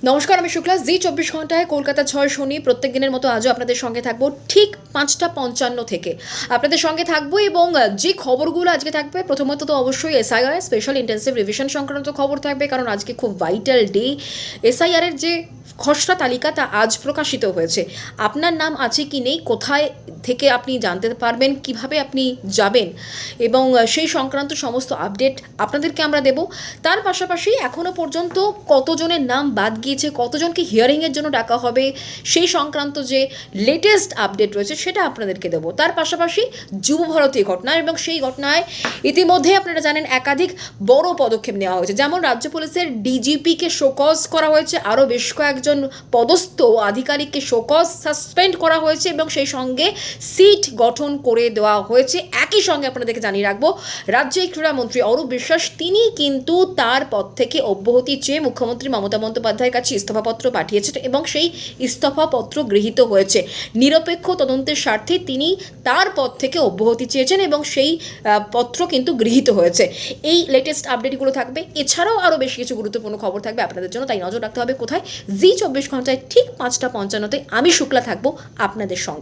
নমস্কার, আমি শুক্লা। জি 24 ঘন্টায় কলকাতা 6 শনি প্রত্যেক দিনের মতো আজও আপনাদের সঙ্গে থাকবো ঠিক 5টা 55 থেকে আপনাদের সঙ্গে থাকবো। এবং যে খবরগুলো আজকে থাকবে, প্রথমত তো অবশ্যই এসআইআর স্পেশাল ইন্টেন্সিভ রিভিশন সংক্রান্ত খবর থাকবে, কারণ আজকে খুব ভাইটাল ডে। এসআইআরের যে খসড়া তালিকা তা আজ প্রকাশিত হয়েছে। আপনার নাম আছে কি নেই, কোথায় থেকে আপনি জানতে পারবেন, কিভাবে আপনি যাবেন, এবং সেই সংক্রান্ত সমস্ত আপডেট আপনাদেরকে আমরা দেব। তার পাশাপাশি এখনও পর্যন্ত কতজনের নাম বাদ গিয়েছে, কতজনকে হিয়ারিংয়ের জন্য ডাকা হবে, সেই সংক্রান্ত যে লেটেস্ট আপডেট রয়েছে সেটা আপনাদেরকে দেবো। তার পাশাপাশি যুব ভারতী ঘটনা, এবং সেই ঘটনায় ইতিমধ্যে আপনারা জানেন একাধিক বড় পদক্ষেপ নেওয়া হয়েছে। যেমন রাজ্য পুলিশের ডিজিপিকে শোকজ করা হয়েছে, আরও বেশ কয়েকজন পদস্থ আধিকারিককে শোকজ সাসপেন্ড করা হয়েছে, এবং সেই সঙ্গে সিট গঠন করে দেওয়া হয়েছে। একই সঙ্গে আপনাদেরকে জানিয়ে রাখবো, রাজ্যের ক্রীড়ামন্ত্রী অরূপ বিশ্বাস তিনি কিন্তু তার পদ থেকে অব্যাহতি চেয়ে মুখ্যমন্ত্রী মমতা বন্দ্যোপাধ্যায়ের কাছে ইস্তফাপত্র পাঠিয়েছেন, এবং সেই ইস্তফাপত্র গৃহীত হয়েছে। নিরপেক্ষ তদন্তের স্বার্থে তিনি তার পদ থেকে অব্যাহতি চেয়েছেন, এবং সেই পত্র কিন্তু গৃহীত হয়েছে। এই লেটেস্ট আপডেটগুলো থাকবে। এছাড়াও আরও বেশ কিছু গুরুত্বপূর্ণ খবর থাকবে আপনাদের জন্য, তাই নজর রাখতে হবে কোথায়। জি 24 ঘন্টায় ঠিক 5টা 55-তে আমি শুক্লা থাকবো আপনাদের সঙ্গে।